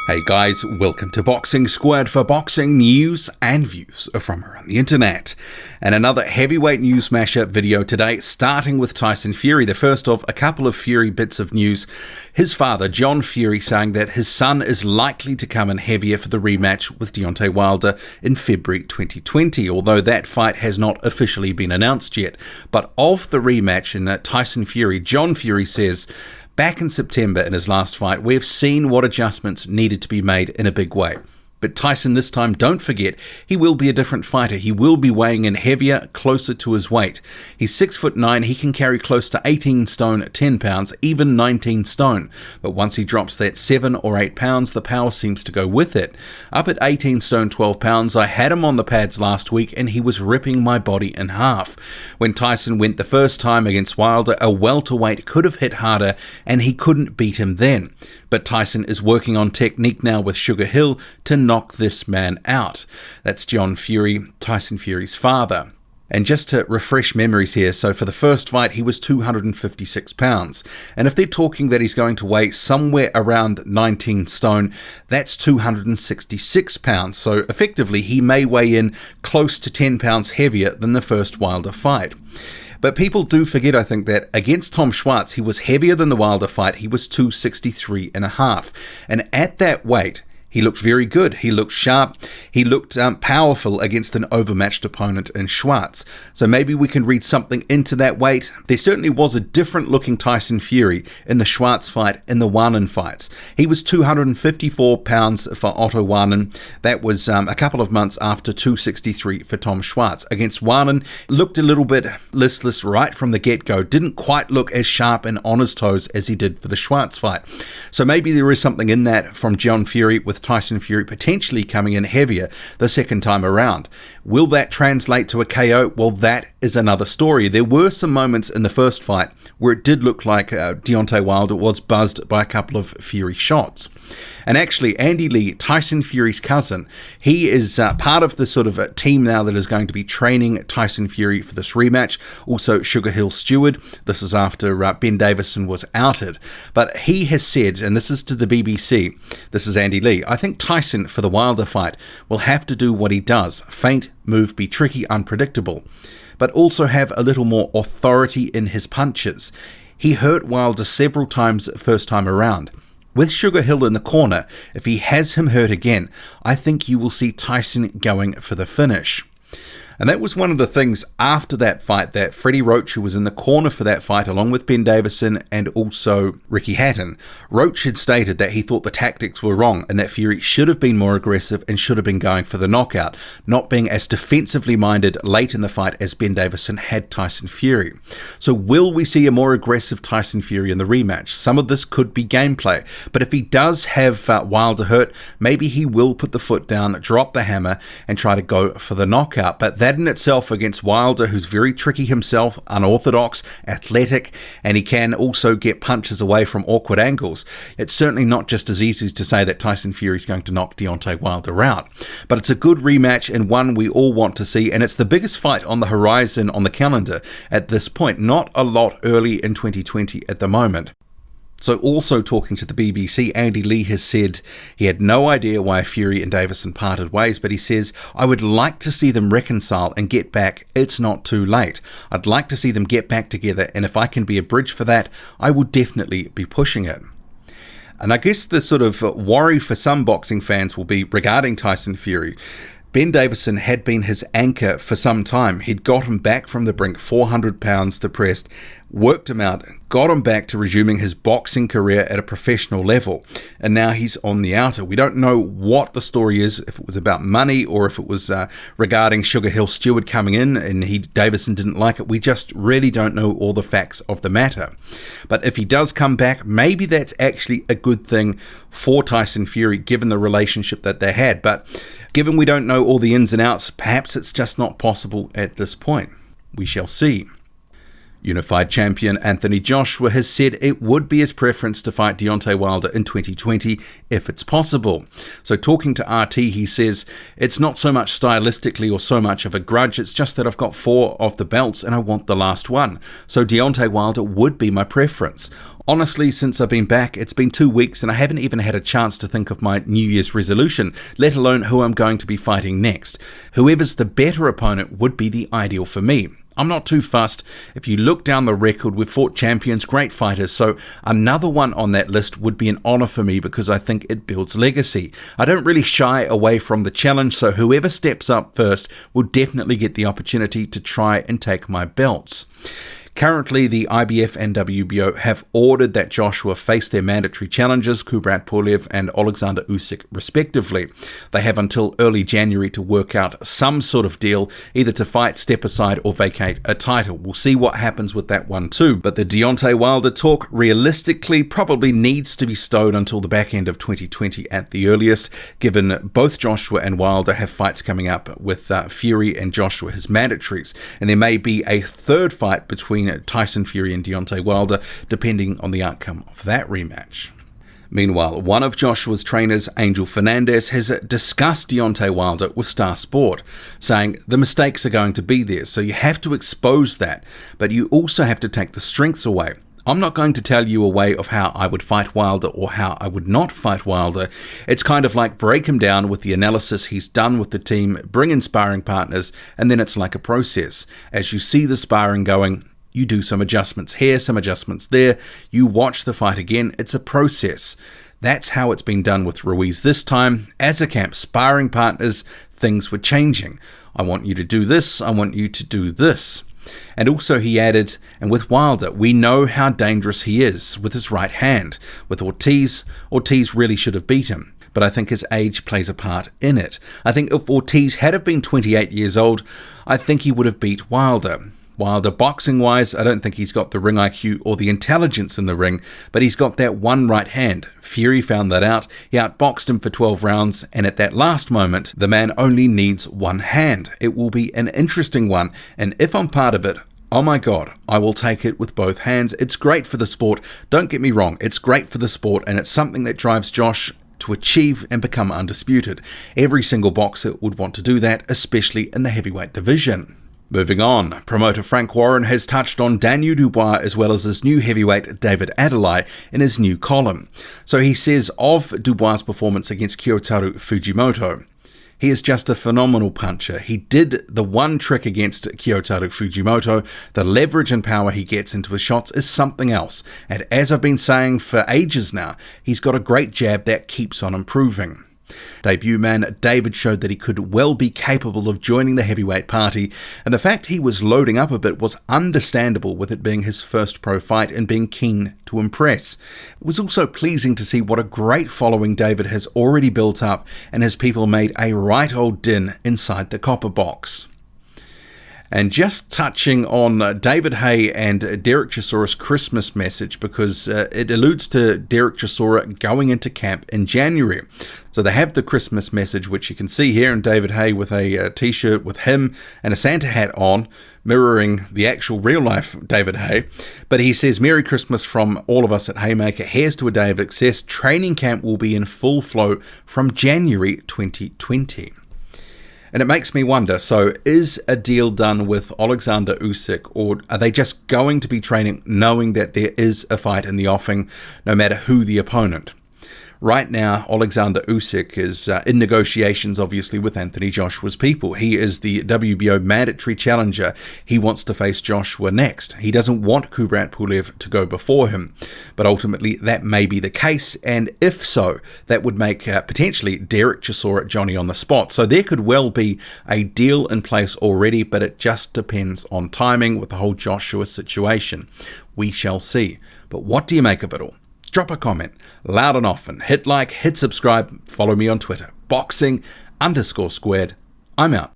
Hey guys, welcome to Boxing Squad for boxing news and views from around the internet. And another heavyweight news mashup video today, starting with Tyson Fury, the first of a couple of Fury bits of news. His father, John Fury, saying that his son is likely to come in heavier for the rematch with Deontay Wilder in February 2020, although that fight has not officially been announced yet. But of the rematch in Tyson Fury, John Fury says, back in September in his last fight, we've seen what adjustments needed to be made in a big way. But Tyson this time, don't forget, he will be a different fighter. He will be weighing in heavier, closer to his weight. He's 6'9", he can carry close to 18 stone, 10 pounds, even 19 stone. But once he drops that 7 or 8 pounds, the power seems to go with it. Up at 18 stone, 12 pounds, I had him on the pads last week and he was ripping my body in half. When Tyson went the first time against Wilder, a welterweight could have hit harder and he couldn't beat him then. But Tyson is working on technique now with Sugar Hill to knock this man out. That's John Fury, Tyson Fury's father. And just to refresh memories here, so for the first fight, he was 256 pounds. And if they're talking that he's going to weigh somewhere around 19 stone, that's 266 pounds. So effectively, he may weigh in close to 10 pounds heavier than the first Wilder fight. But people do forget, I think, that against Tom Schwartz, he was heavier than the Wilder fight. He was 263.5. And at that weight, he looked very good. He looked sharp. He looked powerful against an overmatched opponent in Schwartz. So maybe we can read something into that weight. There certainly was a different looking Tyson Fury in the Schwartz fight, in the Warren fights. He was 254 pounds for Otto Warren. That was a couple of months after 263 for Tom Schwartz. Against Warren, looked a little bit listless right from the get-go. Didn't quite look as sharp and on his toes as he did for the Schwartz fight. So maybe there is something in that from John Fury, with Tyson Fury potentially coming in heavier the second time around. Will that translate to a KO? Well, that is another story. There were some moments in the first fight where it did look like Deontay Wilder was buzzed by a couple of Fury shots. And actually, Andy Lee, Tyson Fury's cousin, he is part of the sort of a team now that is going to be training Tyson Fury for this rematch. Also, Sugar Hill steward. This is after Ben Davison was outed. But he has said, and this is to the BBC, this is Andy Lee, I think Tyson, for the Wilder fight, will have to do what he does. Feint, move, be tricky, unpredictable. But also have a little more authority in his punches. He hurt Wilder several times first time around. With Sugar Hill in the corner, if he has him hurt again, I think you will see Tyson going for the finish. And that was one of the things after that fight that Freddie Roach, who was in the corner for that fight, along with Ben Davison and also Ricky Hatton, Roach had stated that he thought the tactics were wrong and that Fury should have been more aggressive and should have been going for the knockout, not being as defensively minded late in the fight as Ben Davison had Tyson Fury. So will we see a more aggressive Tyson Fury in the rematch? Some of this could be gameplay, but if he does have Wilder hurt, maybe he will put the foot down, drop the hammer and try to go for the knockout. But that in itself against Wilder, who's very tricky himself, unorthodox, athletic, and he can also get punches away from awkward angles. It's certainly not just as easy to say that Tyson Fury is going to knock Deontay Wilder out. But it's a good rematch and one we all want to see, and it's the biggest fight on the horizon on the calendar at this point. Not a lot early in 2020 at the moment. So also talking to the BBC, Andy Lee has said he had no idea why Fury and Davison parted ways, but he says, I would like to see them reconcile and get back. It's not too late. I'd like to see them get back together, and if I can be a bridge for that, I will definitely be pushing it. And I guess the sort of worry for some boxing fans will be regarding Tyson Fury. Ben Davison had been his anchor for some time. He'd got him back from the brink, 400 pounds depressed, worked him out, got him back to resuming his boxing career at a professional level, and now he's on the outer. We don't know what the story is, if it was about money or if it was regarding Sugar Hill steward coming in and Davison didn't like it. We just really don't know all the facts of the matter. But if he does come back, maybe that's actually a good thing for Tyson Fury, given the relationship that they had. But given we don't know all the ins and outs, perhaps it's just not possible at this point. We shall see. Unified champion Anthony Joshua has said it would be his preference to fight Deontay Wilder in 2020 if it's possible. So talking to RT, he says, "It's not so much stylistically or so much of a grudge, it's just that I've got 4 of the belts and I want the last one. So Deontay Wilder would be my preference. Honestly, since I've been back, it's been 2 weeks and I haven't even had a chance to think of my New Year's resolution, let alone who I'm going to be fighting next. Whoever's the better opponent would be the ideal for me. I'm not too fussed. If you look down the record, we've fought champions, great fighters, so another one on that list would be an honor for me because I think it builds legacy. I don't really shy away from the challenge, so whoever steps up first will definitely get the opportunity to try and take my belts." Currently, the IBF and WBO have ordered that Joshua face their mandatory challengers, Kubrat Pulev and Alexander Usyk, respectively. They have until early January to work out some sort of deal, either to fight, step aside, or vacate a title. We'll see what happens with that one too. But the Deontay Wilder talk realistically probably needs to be stowed until the back end of 2020 at the earliest, given both Joshua and Wilder have fights coming up with Fury and Joshua as mandatories. And there may be a third fight between Tyson Fury and Deontay Wilder, depending on the outcome of that rematch. Meanwhile, one of Joshua's trainers, Angel Fernandez, has discussed Deontay Wilder with Star Sport, saying the mistakes are going to be there, so you have to expose that, but you also have to take the strengths away. I'm not going to tell you a way of how I would fight Wilder or how I would not fight Wilder. It's kind of like break him down with the analysis he's done with the team, bring in sparring partners, and then it's like a process. As you see the sparring going, you do some adjustments here, some adjustments there. You watch the fight again. It's a process. That's how it's been done with Ruiz this time. As a camp sparring partners, things were changing. I want you to do this. I want you to do this. And also he added, and with Wilder, we know how dangerous he is with his right hand. With Ortiz really should have beat him. But I think his age plays a part in it. I think if Ortiz had have been 28 years old, I think he would have beat Wilder. Wilder, boxing-wise, I don't think he's got the ring IQ or the intelligence in the ring, but he's got that one right hand. Fury found that out. He outboxed him for 12 rounds, and at that last moment, the man only needs one hand. It will be an interesting one, and if I'm part of it, oh my God, I will take it with both hands. It's great for the sport. Don't get me wrong, it's great for the sport, and it's something that drives Josh to achieve and become undisputed. Every single boxer would want to do that, especially in the heavyweight division. Moving on, promoter Frank Warren has touched on Daniel Dubois as well as his new heavyweight David Adeleye in his new column. So he says of Dubois' performance against Kyotaru Fujimoto, he is just a phenomenal puncher. He did the one trick against Kyotaru Fujimoto. The leverage and power he gets into his shots is something else. And as I've been saying for ages now, he's got a great jab that keeps on improving. Debut man David showed that he could well be capable of joining the heavyweight party, and the fact he was loading up a bit was understandable with it being his first pro fight and being keen to impress. It was also pleasing to see what a great following David has already built up, and his people made a right old din inside the copper box. And just touching on David Haye and Derek Chisora's Christmas message, because it alludes to Derek Chisora going into camp in January. So they have the Christmas message, which you can see here, and David Haye with a t-shirt with him and a Santa hat on, mirroring the actual real-life David Haye. But he says, "Merry Christmas from all of us at Haymaker. Here's to a day of success. Training camp will be in full flow from January 2020. And it makes me wonder, so is a deal done with Alexander Usyk, or are they just going to be training knowing that there is a fight in the offing, no matter who the opponent? Right now, Alexander Usyk is in negotiations, obviously, with Anthony Joshua's people. He is the WBO mandatory challenger. He wants to face Joshua next. He doesn't want Kubrat Pulev to go before him. But ultimately, that may be the case. And if so, that would make potentially Derek Chisora Johnny on the spot. So there could well be a deal in place already, but it just depends on timing with the whole Joshua situation. We shall see. But what do you make of it all? Drop a comment, loud and often. Hit like, hit subscribe, follow me on Twitter. Boxing_squared. I'm out.